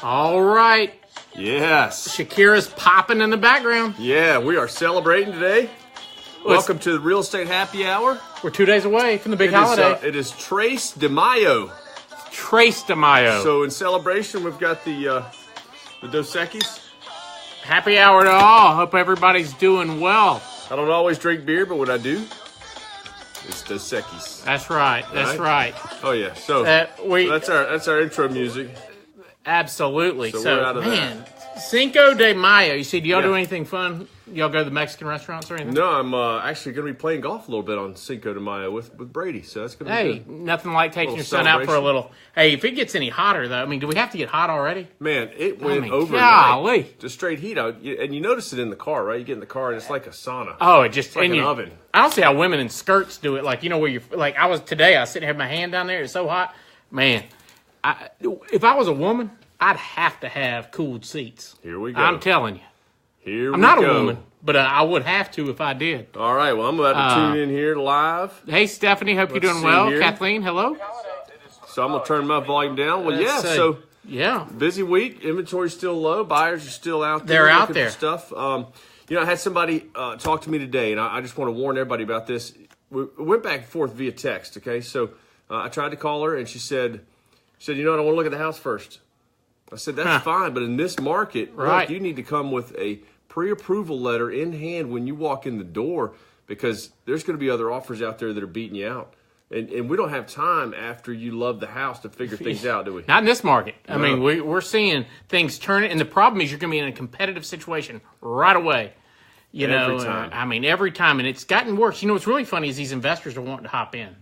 All right. Yes. Shakira's popping in the background. Yeah, we are celebrating today. Welcome to the Real Estate Happy Hour. We're 2 days away from the big holiday. It is Tres de Mayo. Tres de Mayo. So in celebration, we've got the Dos Equis. Happy hour to all. Hope everybody's doing well. I don't always drink beer, but when I do, it's Dos Equis. That's right. That's right. Oh yeah. So that's our intro music. Absolutely. So we're out of man, Cinco de Mayo. You see, do y'all do anything fun? Y'all go to the Mexican restaurants or anything? No, I'm actually going to be playing golf a little bit on Cinco de Mayo with Brady. So that's going to be good. Nothing like taking your son out for a little. Hey, if it gets any hotter, though, I mean, do we have to get hot already? Man, it went over. Golly. Just straight heat out. And you notice it in the car, right? You get in the car and it's like a sauna. Oh, it's like an oven. I don't see how women in skirts do it. Like, you know, where you're like, I was sitting here, my hand down there. It's so hot. Man, if I was a woman, I'd have to have cooled seats. Here we go. I'm telling you. I'm not a woman, but I would have to if I did. All right. Well, I'm about to tune in here live. Hey, Stephanie. Hope you're doing well. Here. Kathleen, hello. So I'm going to turn my volume down. Well, yeah. Busy week. Inventory's still low. Buyers are still out there. They're out there. Stuff. You know, I had somebody talk to me today, and I just want to warn everybody about this. We went back and forth via text, okay? So I tried to call her, and she said, you know what, I want to look at the house first. I said, that's fine, but in this market, look, you need to come with a pre-approval letter in hand when you walk in the door, because there's going to be other offers out there that are beating you out. And we don't have time after you love the house to figure things out, do we? Not in this market. No. I mean, we're seeing things turn, and the problem is you're going to be in a competitive situation right away. Every time. I mean, every time, and it's gotten worse. You know, what's really funny is these investors are wanting to hop in. And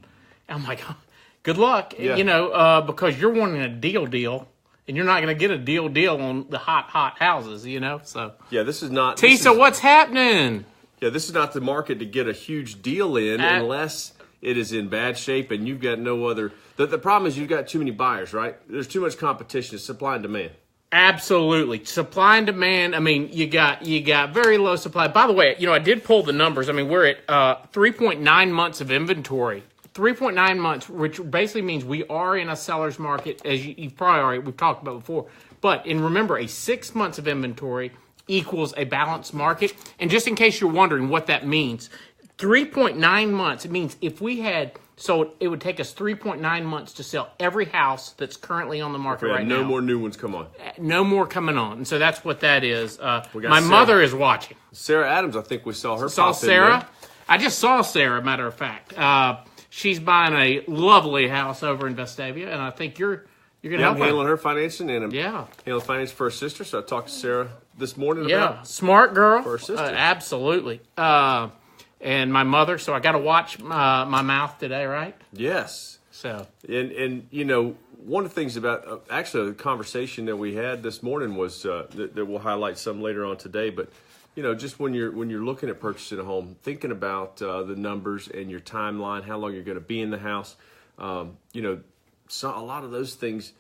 I'm like, oh, good luck, because you're wanting a deal. And you're not going to get a deal on the hot houses, So yeah, this is not. Tisa, what's happening? Yeah, this is not the market to get a huge deal in unless it is in bad shape and you've got no other. The problem is you've got too many buyers, right? There's too much competition. It's supply and demand. Absolutely, supply and demand. I mean, you got very low supply. By the way, I did pull the numbers. I mean, we're at 3.9 months of inventory. 3.9 months, which basically means we are in a seller's market, as you've probably we've talked about before. But remember, a 6 months of inventory equals a balanced market. And just in case you're wondering what that means, 3.9 months, it means if we had sold, it would take us 3.9 months to sell every house that's currently on the market right now. No more new ones come on. No more coming on. And so that's what that is. My mother is watching. Sarah Adams, I think we saw her Saw pop Sarah? in there. I just saw Sarah, matter of fact. She's buying a lovely house over in Vestavia, and I think you're going to help her. I'm handling her financing, and I'm handling finance for her sister. So I talked to Sarah this morning about smart girl. For her sister. Absolutely. And my mother, so I got to watch my mouth today, right? Yes. So and one of the things about actually the conversation that we had this morning was that we'll highlight some later on today, but. Just when you're looking at purchasing a home, thinking about the numbers and your timeline, how long you're going to be in the house, so a lot of those things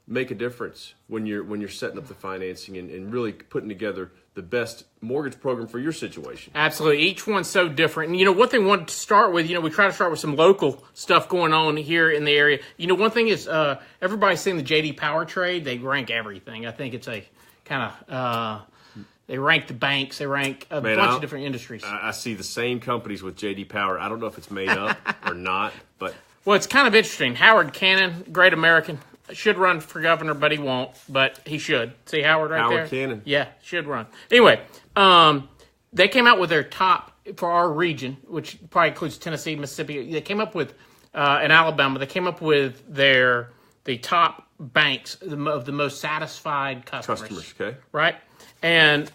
make a difference when you're setting up the financing and really putting together the best mortgage program for your situation. Absolutely. Each one's so different. And, one thing we wanted to start with, we try to start with some local stuff going on here in the area. One thing is everybody's saying the J.D. Power trade, they rank everything. I think it's a kind of... They rank the banks. They rank a bunch of different industries. I see the same companies with J.D. Power. I don't know if it's made up or not, but... Well, it's kind of interesting. Howard Cannon, great American, should run for governor, but he won't. But he should. See Howard right there? Howard Cannon. Yeah, should run. Anyway, they came out with their top, for our region, which probably includes Tennessee, Mississippi. They came up with, in Alabama, they came up with the top banks of the most satisfied customers. Okay. Right? And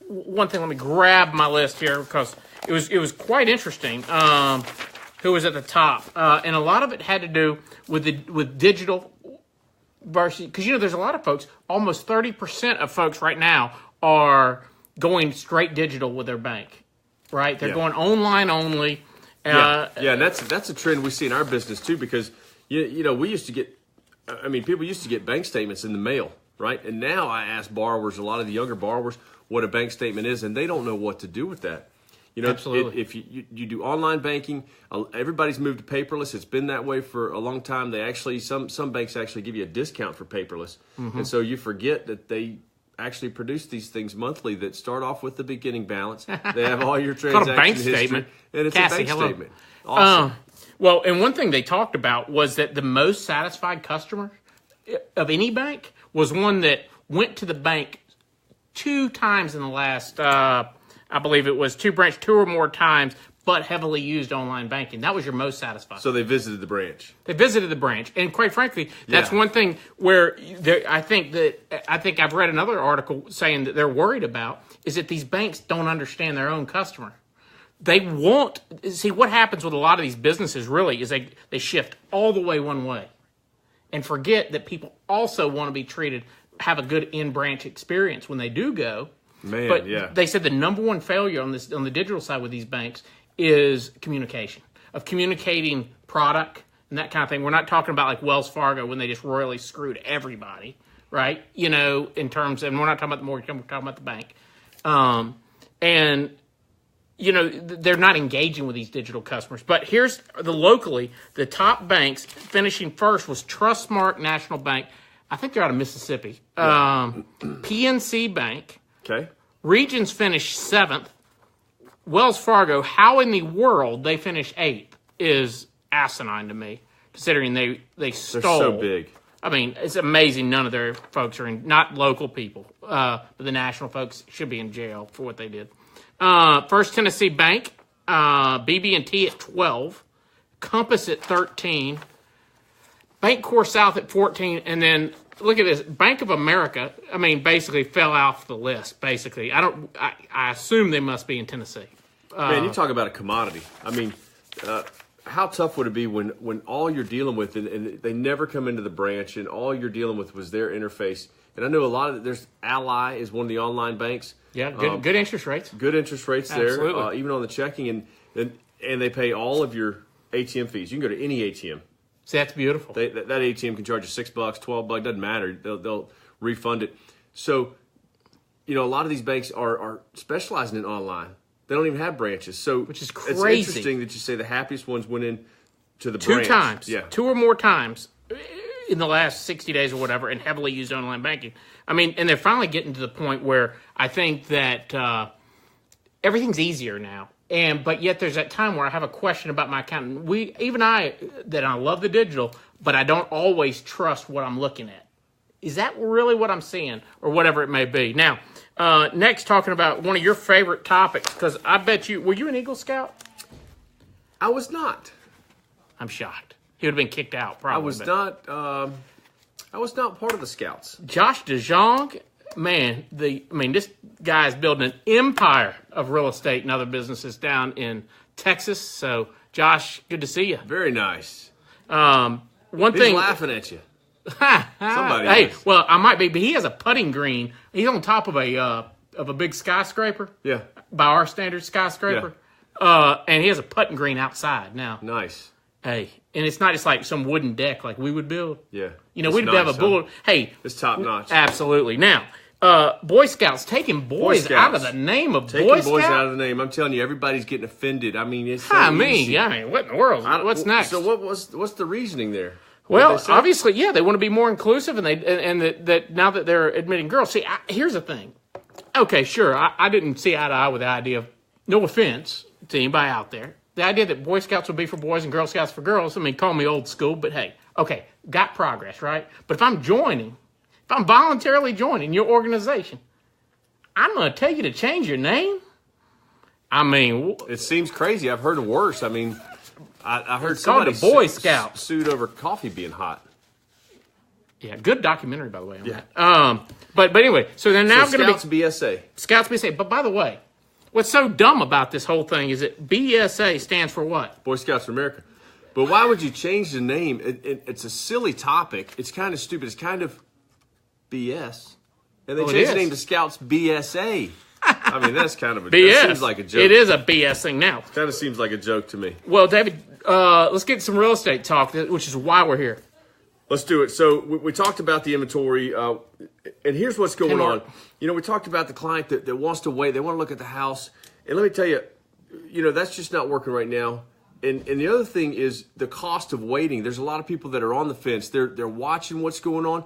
one thing, let me grab my list here because it was quite interesting. Who was at the top? And a lot of it had to do with digital versus because there's a lot of folks. Almost 30% of folks right now are going straight digital with their bank. Right? They're going online only. And that's a trend we see in our business too because we used to get. I mean, people used to get bank statements in the mail. Right. And now I ask borrowers, a lot of the younger borrowers, what a bank statement is, and they don't know what to do with that. You know, Absolutely. if you do online banking, everybody's moved to paperless. It's been that way for a long time. They actually some banks actually give you a discount for paperless, and so you forget that they actually produce these things monthly that start off with the beginning balance. They have all your transaction bank history, statement. and it's Cassie, a bank hello. statement. Awesome. Well, and one thing they talked about was that the most satisfied customer of any bank was one that went to the bank 2 times in the last, I believe it was 2 or more times, but heavily used online banking. That was your most satisfied. So they visited the branch. They visited the branch, and quite frankly, that's one thing where I think I've read another article saying that they're worried about is that these banks don't understand their own customer. They want see what happens with a lot of these businesses really is they shift all the way one way, and forget that people also want to be treated, have a good in-branch experience when they do go. Man, but yeah. They said the number one failure on the digital side with these banks is communication, of communicating product and that kind of thing. We're not talking about like Wells Fargo when they just royally screwed everybody, right? You know, in terms, and we're not talking about the mortgage, we're talking about the bank. And, you know, they're not engaging with these digital customers. But here's locally, the top banks finishing first was Trustmark National Bank. I think they're out of Mississippi. PNC Bank. Okay. Regions finished 7th. Wells Fargo, how in the world they finished 8th is asinine to me, considering they stole. They're so big. I mean, it's amazing none of their folks are not local people, but the national folks should be in jail for what they did. First Tennessee Bank, BB&T at 12, Compass at 13, Bank Core South at 14, and then look at this, Bank of America, I mean, basically fell off the list, basically. I assume they must be in Tennessee. Man, you talk about a commodity. I mean, how tough would it be when all you're dealing with, and they never come into the branch, and all you're dealing with was their interface. And I know a lot of, there's Ally is one of the online banks. Yeah, good interest rates. Good interest rates Absolutely. there, even on the checking, and they pay all of your ATM fees. You can go to any ATM. See, that's beautiful. That ATM can charge you $6, $12, doesn't matter. They'll refund it. So, you know, a lot of these banks are specializing in online. They don't even have branches. So, which is crazy. It's interesting that you say the happiest ones went in to the branch. 2 times. Yeah. 2 or more times in the last 60 days or whatever, and heavily used online banking. I mean, and they're finally getting to the point where I think that everything's easier now. But yet there's that time where I have a question about my account. I love the digital, but I don't always trust what I'm looking at. Is that really what I'm seeing, or whatever it may be? Now, next, talking about one of your favorite topics, because I bet were you an Eagle Scout? I was not. I'm shocked. He would have been kicked out, probably. I was not part of the Scouts. Josh DeJong, man, this guy is building an empire of real estate and other businesses down in Texas. So, Josh, good to see you. Very nice. He's laughing at you. Somebody. Hey, is. well, I might be, but he has a putting green. He's on top of a big skyscraper. Yeah. By our standard skyscraper. Yeah. And he has a putting green outside now. Nice. Hey, and it's not just like some wooden deck like we would build. Yeah. You know, we'd have a bullet. Hey. It's top notch. Absolutely. Now, Boy Scouts, taking boys out of the name of Boy Scouts. Taking boys out of the name. I'm telling you, everybody's getting offended. I mean, it's so easy. What in the world? What's next? So what's the reasoning there? Well, obviously, yeah, they want to be more inclusive, and that now that they're admitting girls. See, here's the thing. Okay, sure, I didn't see eye to eye with the idea of, no offense to anybody out there, the idea that Boy Scouts would be for boys and Girl Scouts for girls. I mean, call me old school, but hey, okay, got progress, right? But if I'm voluntarily joining your organization, I'm going to tell you to change your name. I mean, it seems crazy. I've heard worse. I mean, I heard it's called somebody the Boy Scouts sued over coffee being hot. Yeah, good documentary, by the way. On that. But anyway, so they're now going to be BSA. Scouts BSA. But by the way, what's so dumb about this whole thing is that BSA stands for what? Boy Scouts for America. But why would you change the name? It's a silly topic. It's kind of stupid. It's kind of BS. And they changed the name to Scouts BSA. I mean, that's kind of a BS. That seems like a joke. It is a BS thing now. Kind of seems like a joke to me. Well, David, let's get some real estate talk, which is why we're here. Let's do it. So we talked about the inventory, and here's what's going on. You know, we talked about the client that wants to wait. They want to look at the house. And let me tell you, that's just not working right now. And the other thing is the cost of waiting. There's a lot of people that are on the fence. They're watching what's going on.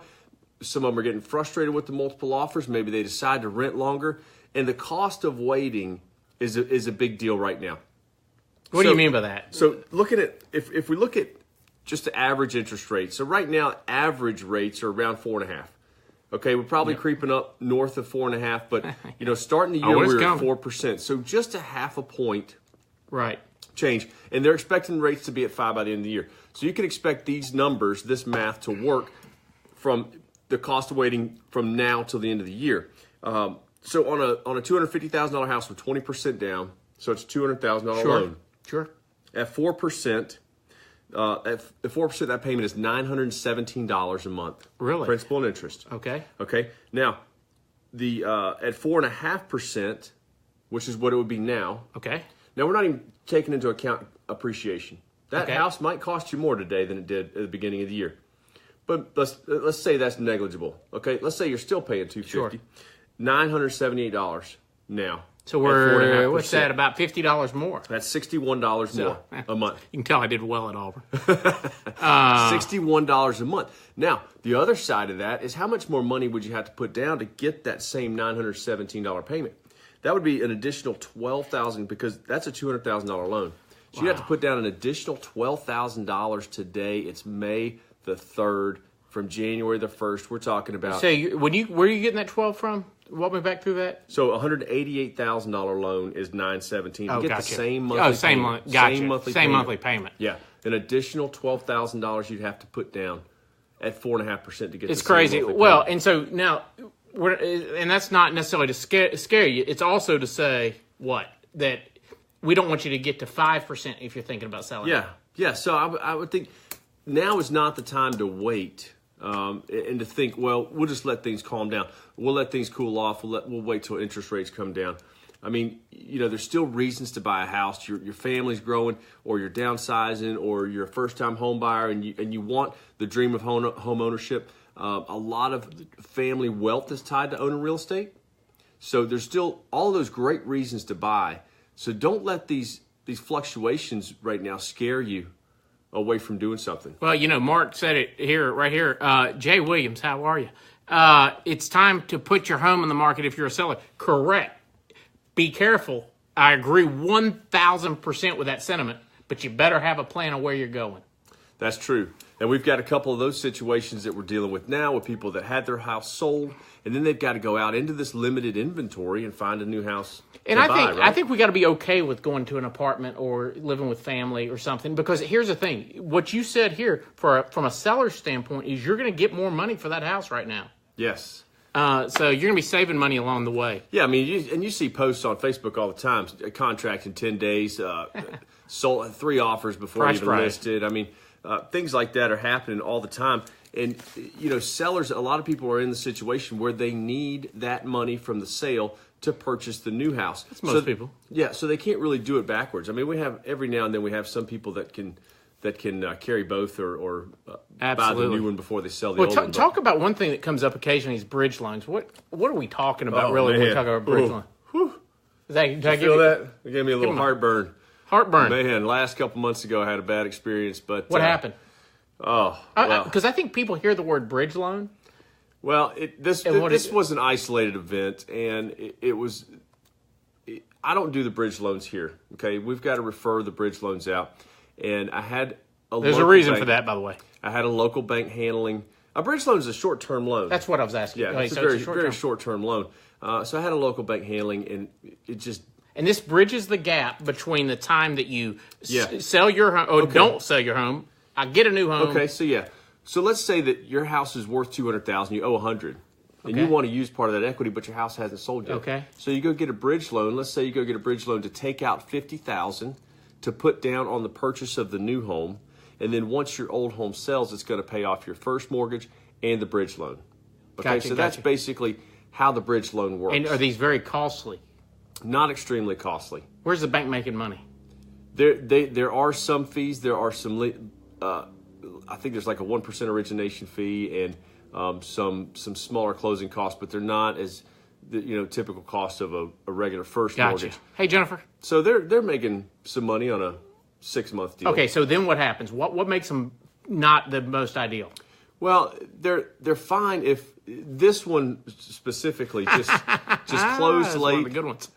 Some of them are getting frustrated with the multiple offers. Maybe they decide to rent longer. And the cost of waiting is a big deal right now. What do you mean by that? So looking at, if we look at just the average interest rate. So right now, average rates are around 4.5. Okay, we're probably creeping up north of 4.5, but starting the year we're at 4%. So just a half a point change. And they're expecting rates to be at 5 by the end of the year. So you can expect these numbers, this math, to work from the cost of waiting from now till the end of the year. So on a $250,000 house with 20% down, so it's $200,000 loan. Sure. At 4%, that payment is $917 a month. Really? Principal and interest. Okay. Okay. Now, the at 4.5%, which is what it would be now. Okay. Now we're not even taking into account appreciation. That house might cost you more today than it did at the beginning of the year. But let's say that's negligible. Okay. Let's say you're still paying $250. Sure. $978 now. So we're, what's that, about $50 more? That's $61 more a month. You can tell I did well at Auburn. $61 a month. Now, the other side of that is how much more money would you have to put down to get that same $917 payment? That would be an additional $12,000 because that's a $200,000 loan. So you have to put down an additional $12,000 today. It's May the 3rd. From January the 1st, we're talking about. So where are you getting that 12 from? Walk me back through that. So $188,000 loan is $917. Oh, you get gotcha. the same monthly payment. Same monthly payment. Yeah, an additional $12,000 you'd have to put down at 4.5% to get. It's crazy. Well, and so now, and that's not necessarily to scare you. It's also to say that we don't want you to get to 5% if you're thinking about selling. Yeah. So I would think now is not the time to wait. And to think, well, we'll just let things calm down. We'll let things cool off. We'll wait till interest rates come down. I mean, there's still reasons to buy a house. Your family's growing, or you're downsizing, or you're a first-time home buyer, and you want the dream of home ownership. A lot of family wealth is tied to owning real estate. So there's still all those great reasons to buy. So don't let these fluctuations right now scare you away from doing something. Well, Mark said it right here. Jay Williams, how are you? It's time to put your home on the market if you're a seller. Correct. Be careful. I agree 1,000% with that sentiment, but you better have a plan of where you're going. That's true. And we've got a couple of those situations that we're dealing with now with people that had their house sold, and then they've got to go out into this limited inventory and find a new house. And I think we got to be okay with going to an apartment or living with family or something, because here's the thing. What you said here from a seller's standpoint is you're going to get more money for that house right now. Yes. So you're going to be saving money along the way. Yeah, I mean, you see posts on Facebook all the time. A contract in 10 days, sold 3 offers before you even listed. I mean, things like that are happening all the time. And, sellers, a lot of people are in the situation where they need that money from the sale to purchase the new house. That's most people. Yeah, so they can't really do it backwards. I mean, we have every now and then we have some people that can carry both or buy the new one before they sell the old one. Talk about one thing that comes up occasionally is bridge loans. What are we talking about really when we talk about bridge loans? Did you feel that? It gave me a little heartburn. Heartburn. Man, last couple months ago I had a bad experience. But what happened? Because I think people hear the word bridge loan. Well, this was an isolated event, and it was. I don't do the bridge loans here. Okay, we've got to refer the bridge loans out, and I had a. There's a reason for that, by the way. I had a local bank handling a bridge loan is a short-term loan. That's what I was asking. Yeah, it's a very short-term loan. So I had a local bank handling, and it just. And this bridges the gap between the time that you sell your home or don't sell your home. I get a new home. Okay, so let's say that your house is worth $200,000, you owe $100,000, and you want to use part of that equity, but your house hasn't sold yet. Okay. So you go get a bridge loan. Let's say you go get a bridge loan to take out $50,000 to put down on the purchase of the new home, and then once your old home sells, it's going to pay off your first mortgage and the bridge loan. Okay, so that's basically how the bridge loan works. And are these very costly? Not extremely costly. Where's the bank making money? There are some fees. There are some. I think there's like a 1% origination fee and some smaller closing costs, but they're not as the typical cost of a regular first Gotcha. mortgage. Hey, Jennifer. So they're making some money on a 6-month deal. Okay, so then what happens? What makes them not the most ideal? Well, they're fine if this one specifically just closed That's late. one of the good ones.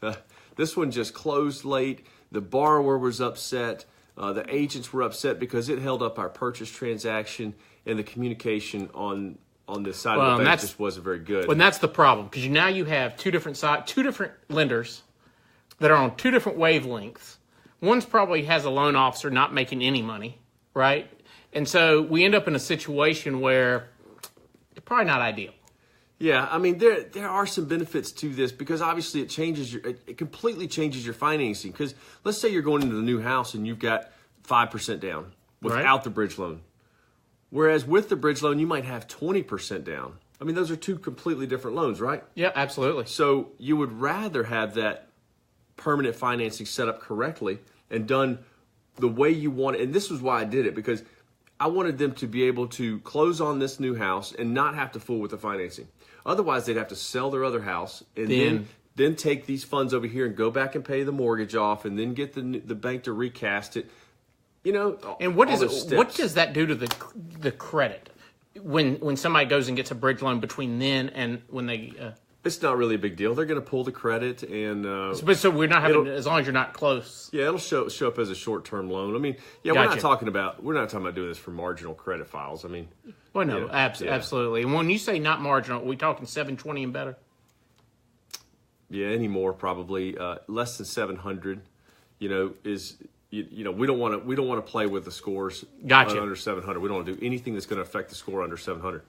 This one just closed late. The borrower was upset. The agents were upset because it held up our purchase transaction, and the communication on this side of the bank just wasn't very good. And that's the problem, because now you have two different lenders that are on two different wavelengths. One's probably has a loan officer not making any money, right? And so we end up in a situation where it's probably not ideal. Yeah, I mean there are some benefits to this because obviously it completely changes your financing. Because let's say you're going into the new house and you've got 5% down without the bridge loan, whereas with the bridge loan you might have 20% down. I mean those are two completely different loans, right? Yeah, absolutely. So you would rather have that permanent financing set up correctly and done the way you want it. And this was why I did it, because I wanted them to be able to close on this new house and not have to fool with the financing. Otherwise, they'd have to sell their other house and then take these funds over here and go back and pay the mortgage off and then get the bank to recast it. And what does that do to the credit when somebody goes and gets a bridge loan between then and when they? It's not really a big deal. They're going to pull the credit and. So we're not having, as long as you're not close. Yeah, it'll show up as a short-term loan. I mean, yeah, Gotcha. we're not talking about doing this for marginal credit files. I mean. Well, no, absolutely. And when you say not marginal, are we talking 720 and better? Yeah, any more probably less than 700. Is we don't want to play with the scores. Gotcha. Under 700. We don't want to do anything that's going to affect the score under 700.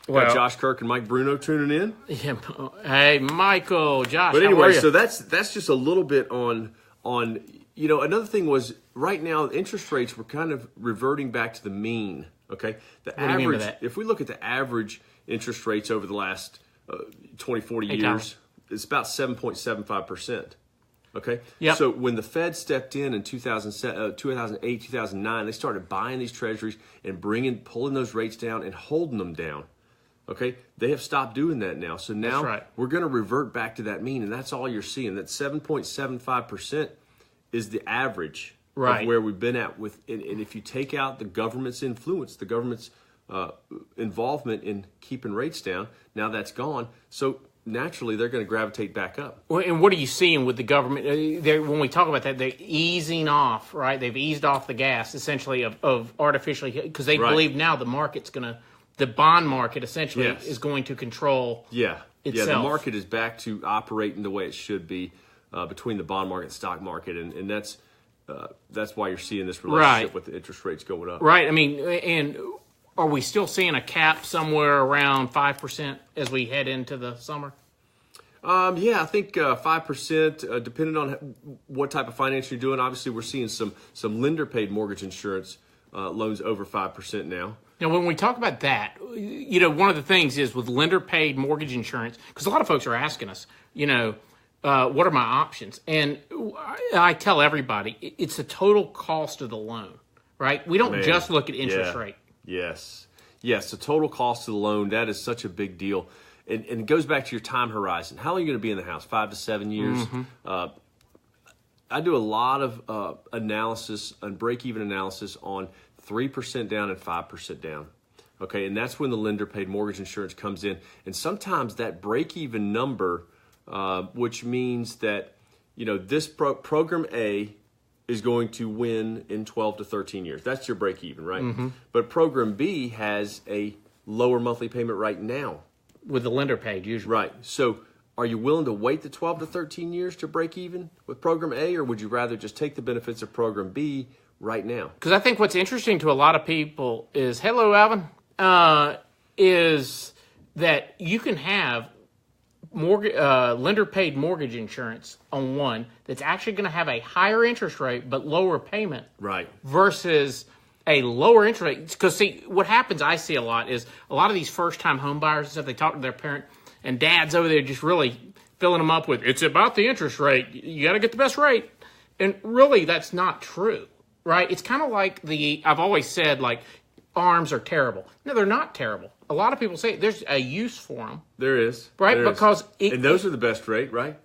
Well, got Josh Kirk and Mike Bruno tuning in. Yeah. Hey, Michael, Josh. But anyway, how are so that's just a little bit on. Another thing was right now interest rates were kind of reverting back to the mean. Okay, the average. If we look at the average interest rates over the last 20, 40 years, it's about 7.75%. Okay. Yep. So when the Fed stepped in 2008, 2009, they started buying these treasuries and pulling those rates down and holding them down. Okay. They have stopped doing that now. So now we're going to revert back to that mean, and that's all you're seeing. That 7.75% is the average. Of where we've been at and if you take out the government's influence, the government's involvement in keeping rates down, now that's gone. So naturally, they're going to gravitate back up. Well, and what are you seeing with the government? When we talk about that, they're easing off, right? They've eased off the gas, essentially, of artificially, because they believe now the bond market essentially is going to control itself. Yeah, the market is back to operating the way it should be between the bond market and stock market, and that's why you're seeing this relationship with the interest rates going up. Right. I mean, and are we still seeing a cap somewhere around 5% as we head into the summer? I think 5%, depending on what type of financing you're doing. Obviously, we're seeing some lender-paid mortgage insurance loans over 5% now. Now, when we talk about that, one of the things is with lender-paid mortgage insurance, because a lot of folks are asking us, what are my options? And I tell everybody, it's the total cost of the loan, right? We don't just look at interest rate. Yes, the total cost of the loan, that is such a big deal. And it goes back to your time horizon. How long are you going to be in the house? 5 to 7 years? Mm-hmm. I do a lot of analysis and break-even analysis on 3% down and 5% down. Okay, and that's when the lender-paid mortgage insurance comes in. And sometimes that break-even number, which means that, this program A is going to win in 12 to 13 years. That's your break-even, right? Mm-hmm. But program B has a lower monthly payment right now. With the lender paid, usually. Right. So are you willing to wait the 12 to 13 years to break even with program A, or would you rather just take the benefits of program B right now? Because I think what's interesting to a lot of people is, hello, Alvin, is that you can have lender-paid mortgage insurance on one that's actually going to have a higher interest rate but lower payment. Right. Versus a lower interest rate. Because, see, what happens, I see a lot, is a lot of these first-time home buyers and stuff, they talk to their parent, and dad's over there just really filling them up with, it's about the interest rate. You got to get the best rate. And really, that's not true, right? It's kind of like I've always said, like, ARMs are terrible. No, they're not terrible. a lot of people say there's a use for them. There is. Right? There is. Because and those are the best rate, right?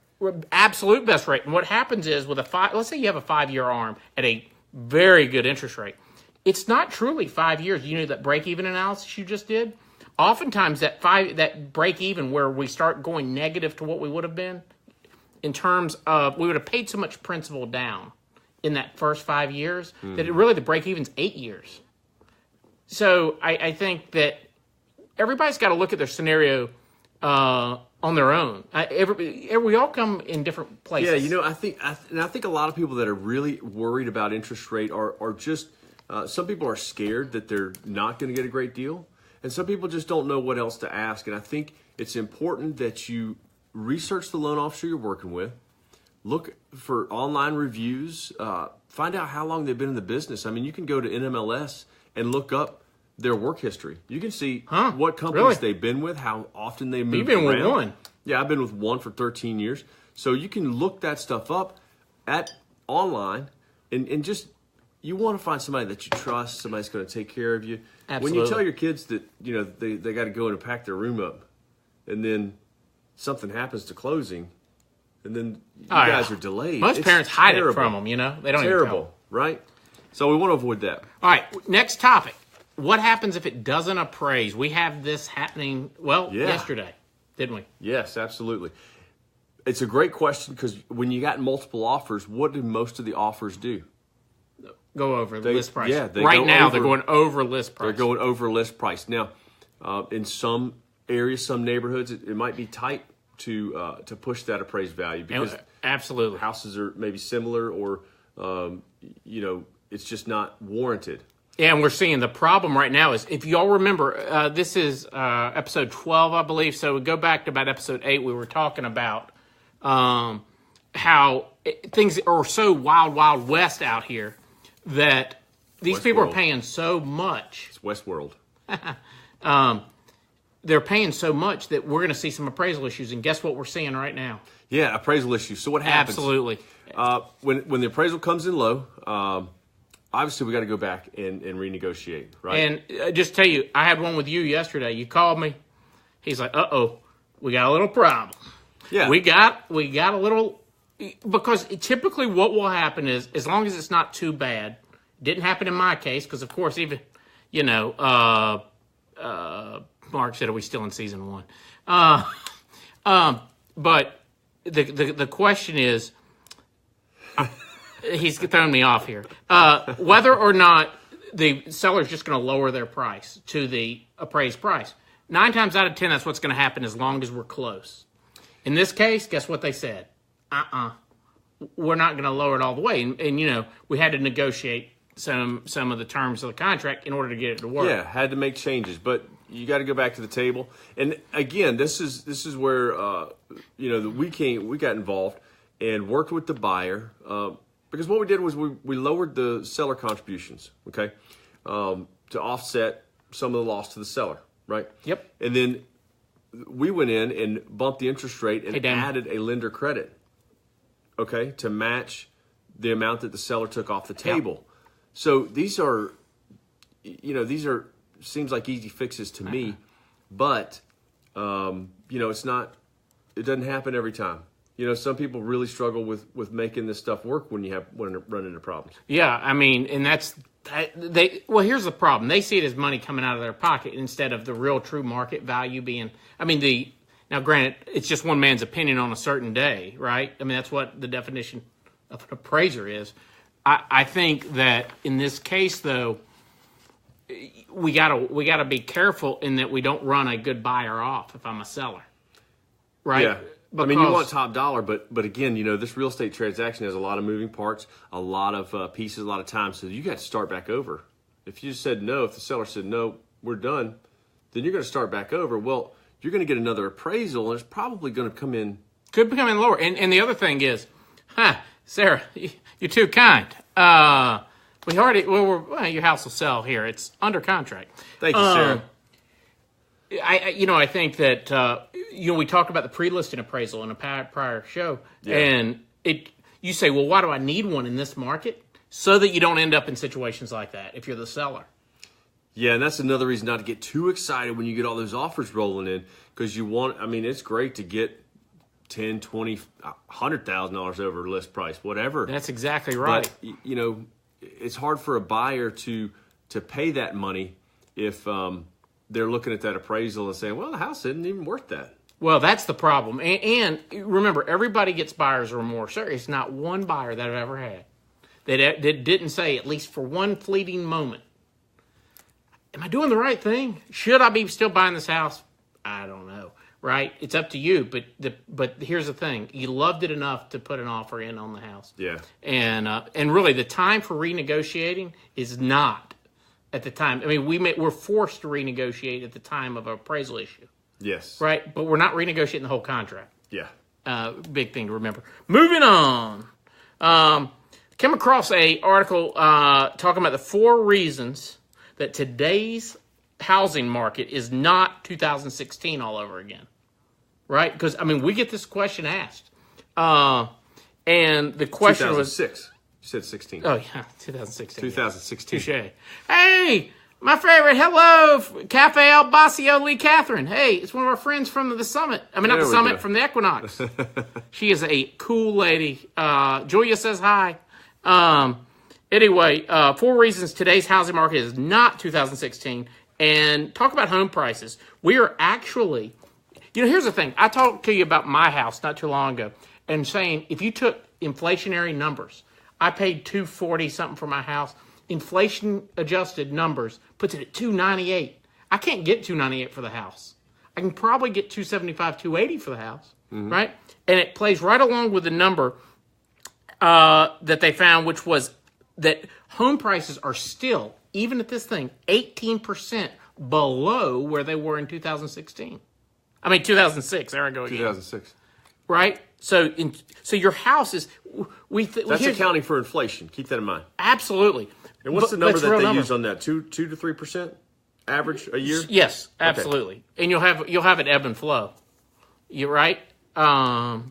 Absolute best rate. And what happens is with let's say you have a 5-year ARM at a very good interest rate. It's not truly 5 years. You know that break-even analysis you just did? Oftentimes that break-even where we start going negative to what we would have been in terms of we would have paid so much principal down in that first 5 years that the break-even's 8 years. So I think that everybody's got to look at their scenario on their own. We all come in different places. Yeah, I think a lot of people that are really worried about interest rate are just some people are scared that they're not going to get a great deal, and some people just don't know what else to ask. And I think it's important that you research the loan officer you're working with, look for online reviews, find out how long they've been in the business. I mean, you can go to NMLS and look up their work history. You can see what companies they've been with, how often they moved around. You've been with one. Yeah, I've been with one for 13 years. So you can look that stuff up online and just, you want to find somebody that you trust, somebody's going to take care of you. Absolutely. When you tell your kids that, they got to go in and pack their room up, and then something happens to closing, and then you guys are delayed. Most parents hide it from them, They don't even tell them. Right? So we want to avoid that. All right, next topic. What happens if it doesn't appraise? We have this happening, yesterday, didn't we? Yes, absolutely. It's a great question because when you got multiple offers, what do most of the offers do? Go over list price. Yeah, they're going over list price. They're going over list price. Now, in some areas, some neighborhoods, it might be tight to push that appraised value because absolutely houses are maybe similar or it's just not warranted. Yeah, and we're seeing the problem right now is, if you all remember, this is episode 12, I believe. So we go back to about episode 8. We were talking about how things are so wild, wild west out here that these people are paying so much. It's Westworld. They're paying so much that we're going to see some appraisal issues. And guess what we're seeing right now? Yeah, appraisal issues. So what happens? Absolutely. When the appraisal comes in low, obviously we got to go back and renegotiate, right? And just tell you, I had one with you yesterday. You called me. He's like, "Uh-oh, we got a little problem." Yeah. We got a little, because typically what will happen is, as long as it's not too bad, didn't happen in my case, because of course even, Mark said, are we still in season 1? But the question is, he's throwing me off here, whether or not the seller's just going to lower their price to the appraised price. 9 times out of 10, that's what's going to happen as long as we're close. In this case, guess what they said? We're not going to lower it all the way. And we had to negotiate some of the terms of the contract in order to get it to work. Yeah, had to make changes, but you got to go back to the table. And again, this is where we got involved and worked with the buyer, because what we did was we lowered the seller contributions, okay, to offset some of the loss to the seller, right? Yep. And then we went in and bumped the interest rate and added a lender credit, okay, to match the amount that the seller took off the table. Yep. So these are seems like easy fixes to me, but it's not. It doesn't happen every time. Some people really struggle with making this stuff work when run into problems. Yeah, I mean, and here's the problem. They see it as money coming out of their pocket instead of the real true market value being, now granted, it's just one man's opinion on a certain day, right? I mean, that's what the definition of an appraiser is. I think that in this case, though, we gotta be careful in that we don't run a good buyer off if I'm a seller, right? Yeah. Because, you want top dollar, but again, this real estate transaction has a lot of moving parts, a lot of pieces, a lot of time. So you got to start back over. If you said no, if the seller said no, we're done, then you're going to start back over. Well, you're going to get another appraisal, and it's probably going to come in. Could become in lower. And the other thing is, Sarah, you're too kind. Your house will sell here. It's under contract. Thank you, Sarah. I think that we talked about the pre-listing appraisal in a prior show, and you say, well, why do I need one in this market? So that you don't end up in situations like that if you're the seller. Yeah, and that's another reason not to get too excited when you get all those offers rolling in, because it's great to get $10, $20, $100,000 over list price, whatever. That's exactly right. But, it's hard for a buyer to pay that money if they're looking at that appraisal and saying, well, the house isn't even worth that. Well, that's the problem. And remember, everybody gets buyer's remorse. There is not one buyer that I've ever had that didn't say, at least for one fleeting moment, am I doing the right thing? Should I be still buying this house? I don't know, right? It's up to you. But here's the thing. You loved it enough to put an offer in on the house. Yeah. And really, the time for renegotiating is not at the time. I mean, we're forced to renegotiate at the time of an appraisal issue. Yes. Right? But we're not renegotiating the whole contract. Yeah. Big thing to remember. Moving on. Came across a article talking about the 4 reasons that today's housing market is not 2016 all over again. Right? Because, we get this question asked. And the question 2006. You said 16. Oh, yeah. 2016. 2016. Touche. Hey, my favorite. Hello, Cafe El Basio Lee Catherine. Hey, it's one of our friends from the summit. Not the summit, from the Equinox. She is a cool lady. Julia says hi. Anyway, 4 reasons today's housing market is not 2016. And talk about home prices. We are actually, here's the thing. I talked to you about my house not too long ago and saying if you took inflationary numbers, I paid $240 something for my house. Inflation adjusted numbers puts it at $298. I can't get $298 for the house. I can probably get $275, $280 for the house, right? And it plays right along with the number that they found, which was that home prices are still, even at this thing, 18% below where they were in 2016. 2006. There I go again. 2006. Right? So your house is... That's accounting for inflation. Keep that in mind. Absolutely. And what's the number that they use on that? 2 to 3% average a year? Yes, absolutely. Okay. And you'll have it ebb and flow. You're right. Wow,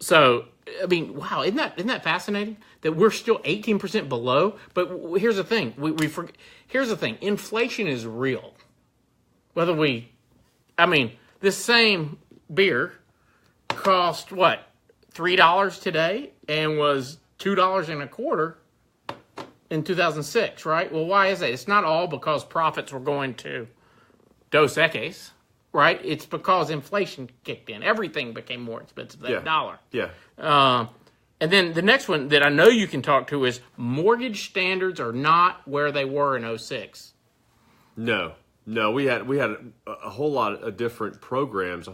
isn't that fascinating that we're still 18% below? But here's the thing. Here's the thing. Inflation is real. This same beer cost what? $3 today and was $2.25 in 2006, right? Well, why is that? It's not all because profits were going to Dos Equis, right? It's because inflation kicked in. Everything became more expensive than a dollar. Yeah. And then the next one that I know you can talk to is mortgage standards are not where they were in 2006. No, we had a whole lot of different programs,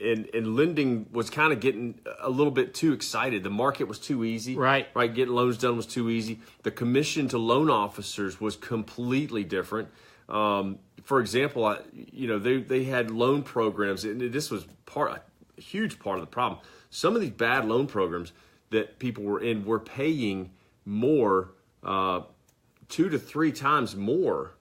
And lending was kind of getting a little bit too excited. The market was too easy. Right. Getting loans done was too easy. The commission to loan officers was completely different. For example, they had loan programs, and this was a huge part of the problem. Some of these bad loan programs that people were in were paying more, 2 to 3 times more.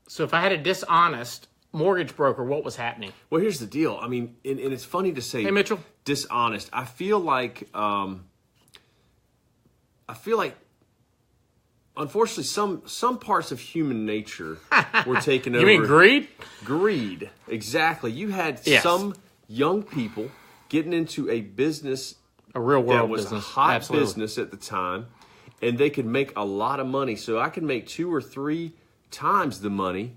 So if I had a dishonest mortgage broker, what was happening? Well, here's the deal. And it's funny to say, hey, Mitchell, dishonest. I feel like unfortunately some parts of human nature were taken over. You mean greed? Greed, exactly. You had some young people getting into a business, a real world that was business, a hot Absolutely. business at the time, and they could make a lot of money. So I could make 2 or 3 times the money.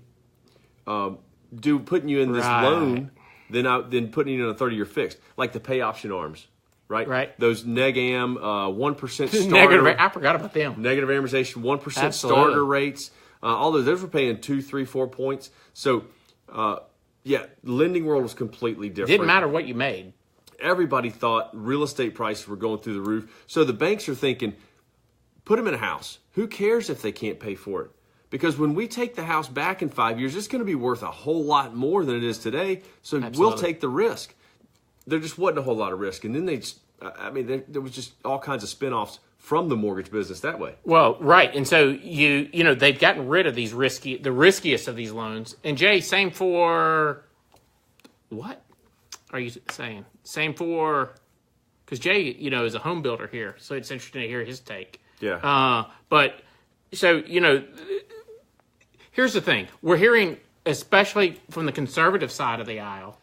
Putting you in this loan than putting you in a 30-year fixed, like the pay option arms, right? Right. Those neg-am 1% starter. I forgot about them. Negative amortization, 1% starter rates. All those were paying 2, 3, 4 points. So, lending world was completely different. Didn't matter what you made. Everybody thought real estate prices were going through the roof. So the banks are thinking, put them in a house. Who cares if they can't pay for it? Because when we take the house back in 5 years, it's going to be worth a whole lot more than it is today. So we'll take the risk. There just wasn't a whole lot of risk. And then there was just all kinds of spinoffs from the mortgage business that way. Well, right. And so they've gotten rid of the riskiest of these loans. And Jay, same for what are you saying? Same for, because Jay, is a home builder here. So it's interesting to hear his take. Yeah. But So, here's the thing. We're hearing, especially from the conservative side of the aisle,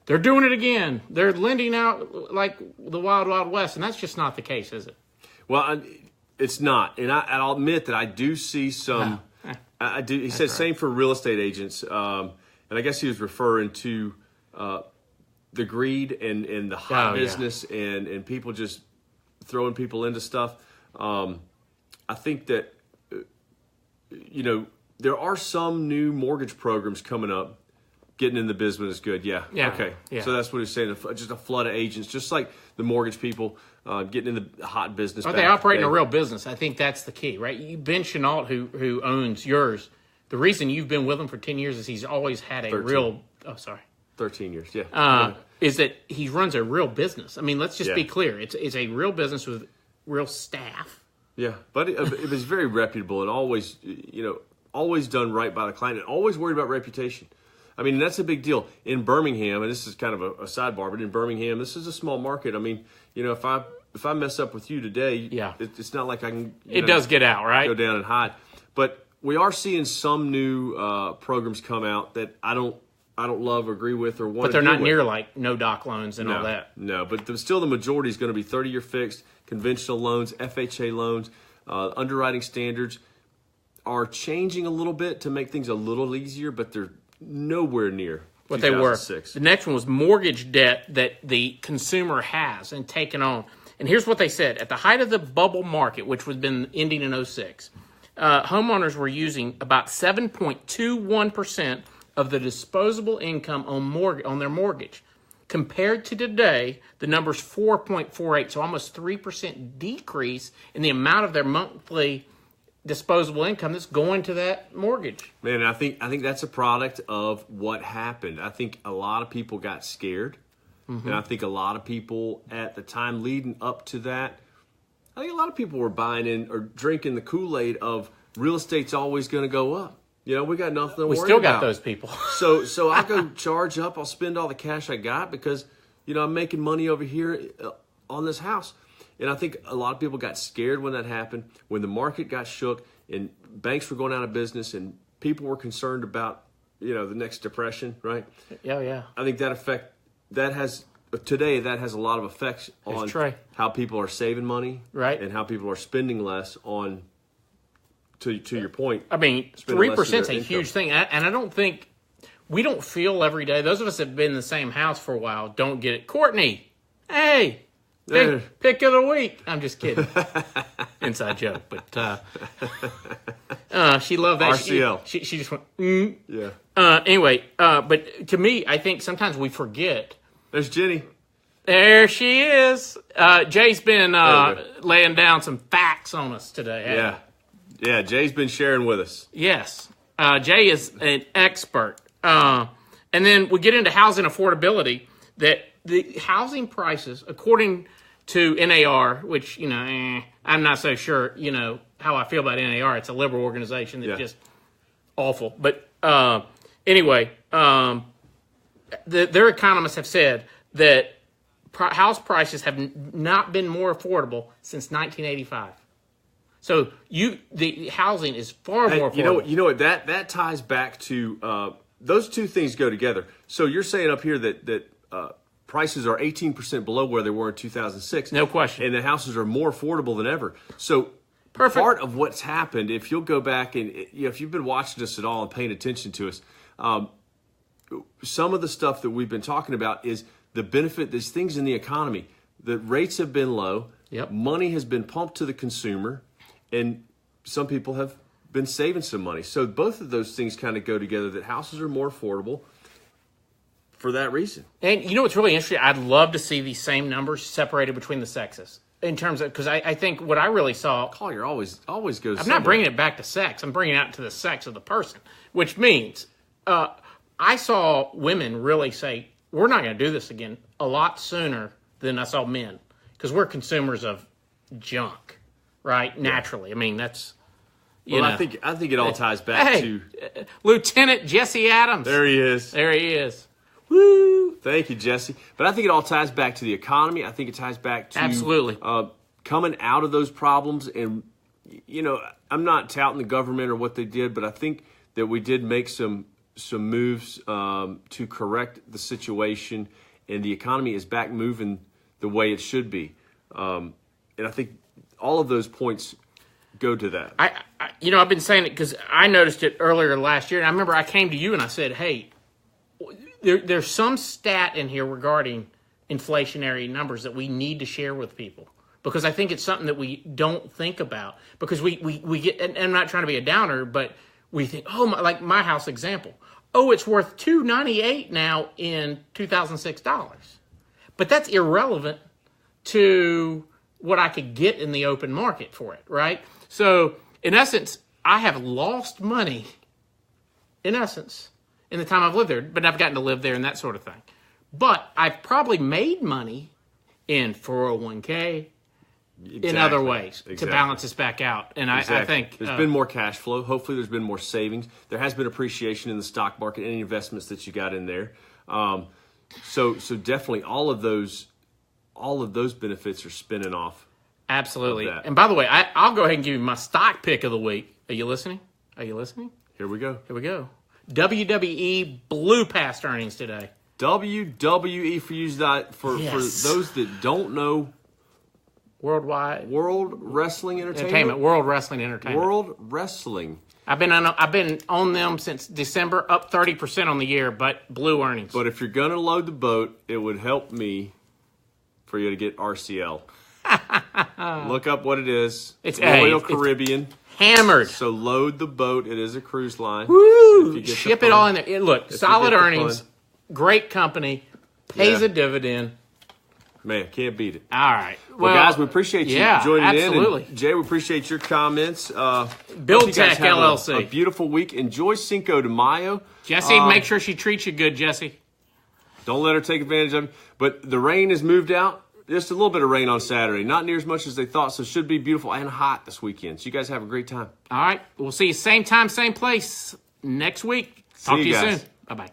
they're doing it again. They're lending out like the Wild Wild West, and that's just not the case, is it? Well, it's not. And I'll admit that I do see some. I do. He said same for real estate agents. And I guess he was referring to the greed and the hot business and people just throwing people into stuff. I think that, there are some new mortgage programs coming up. Getting in the business is good. Yeah. Okay. Yeah. So that's what he's saying. Just a flood of agents, just like the mortgage people getting in the hot business. Are they operating a real business? I think that's the key, right? Ben Chenault, who owns yours, the reason you've been with him for 10 years is he's always had a 13. 13 years, yeah. Is that he runs a real business. I mean, let's just be clear. It's a real business with real staff. Yeah, but it was very reputable and always, always done right by the client and always worried about reputation. I mean, that's a big deal. In Birmingham, and this is kind of a sidebar, but in Birmingham, this is a small market. I mean, if I mess up with you today, it's not like I can. It does get out, right? Go down and hide. But we are seeing some new programs come out that I don't love or agree with or want. But they're not near like no doc loans and all that. No, but still the majority is going to be 30-year fixed, conventional loans, FHA loans, underwriting standards are changing a little bit to make things a little easier, but they're nowhere near what they were. The next one was mortgage debt that the consumer has and taken on. And here's what they said. At the height of the bubble market, which was been ending in 2006, homeowners were using about 7.21% of the disposable income on their mortgage. Compared to today, the number's 4.48, so almost 3% decrease in the amount of their monthly disposable income that's going to that mortgage. Man, I think that's a product of what happened. I think a lot of people got scared. Mm-hmm. And I think a lot of people at the time leading up to that, I think a lot of people were buying in or drinking the Kool-Aid of real estate's always going to go up. We got nothing to worry about. We still got those people. So I'll go charge up. I'll spend all the cash I got because, I'm making money over here on this house. And I think a lot of people got scared when that happened, when the market got shook and banks were going out of business and people were concerned about, the next depression, right? Yeah. I think that has a lot of effects on how people are saving money, right, and how people are spending less on. To your point, I mean, 3% is a huge thing, and I don't think we don't feel every day. Those of us that have been in the same house for a while don't get it. Courtney, hey. Pick of the week. I'm just kidding. Inside joke, but she loved that. RCL. She just went. Yeah. Anyway, but to me, I think sometimes we forget. There's Jenny. There she is. Jay's been laying down some facts on us today. Yeah. Jay's been sharing with us. Yes. Jay is an expert. And then we get into housing affordability. That the housing prices, according to NAR, which, I'm not so sure, how I feel about NAR. It's a liberal organization that's just awful. But anyway, their economists have said that house prices have not been more affordable since 1985. So the housing is far more affordable. You know what? That ties back to those two things go together. So you're saying up here that prices are 18% below where they were in 2006. No question. And the houses are more affordable than ever. So part of what's happened, if you'll go back and if you've been watching us at all and paying attention to us, some of the stuff that we've been talking about is the benefit, there's things in the economy. The rates have been low. Yep. Money has been pumped to the consumer. And some people have been saving some money. So both of those things kind of go together, that houses are more affordable for that reason. And what's really interesting? I'd love to see these same numbers separated between the sexes in terms of, because I think what I really saw. Collier always goes. I'm not bringing it back to sex. I'm bringing it out to the sex of the person, which means I saw women really say, we're not going to do this again a lot sooner than I saw men, because we're consumers of junk, right? Naturally. I mean, that's. I think it all ties back to Lieutenant Jesse Adams. There he is. Woo! Thank you, Jesse. But I think it all ties back to the economy. I think it ties back to absolutely coming out of those problems and you know, I'm not touting the government or what they did, but I think that we did make some moves to correct the situation, and the economy is back moving the way it should be. And I think all of those points go to that. I've been saying it because I noticed it earlier last year, and I remember I came to you and I said, hey, there's some stat in here regarding inflationary numbers that we need to share with people, because I think it's something that we don't think about, because we get, and I'm not trying to be a downer, but we think, like my house example, it's worth $298 now in 2006 dollars. But that's irrelevant to what I could get in the open market for it, right? So, in essence, I have lost money, in essence, in the time I've lived there, but I've gotten to live there and that sort of thing. But I've probably made money in 401k, in other ways, to balance this back out. And I think there's been more cash flow. Hopefully there's been more savings. There has been appreciation in the stock market, any investments that you got in there. So definitely all of those benefits are spinning off. Absolutely. And by the way, I'll go ahead and give you my stock pick of the week. Are you listening? Here we go. WWE blew past earnings today. WWE for those that don't know. World Wrestling Entertainment. World Wrestling Entertainment. World Wrestling. I've been on them since December, up 30% on the year, but blew earnings. But if you're gonna load the boat, it would help me for you to get RCL. Look up what it is. It's Royal Caribbean. It's hammered. So load the boat. It is a cruise line. Woo! Ship it all in there. Look, solid earnings, great company, pays a dividend. Man, can't beat it. All right. Well, guys, we appreciate you joining absolutely. in. And Jay, we appreciate your comments. Build Tech LLC. A beautiful week. Enjoy Cinco de Mayo. Jesse, make sure she treats you good, Jesse. Don't let her take advantage of it. But the rain has moved out. Just a little bit of rain on Saturday. Not near as much as they thought, so it should be beautiful and hot this weekend. So you guys have a great time. All right. We'll see you same time, same place next week. Talk to you soon. Bye-bye.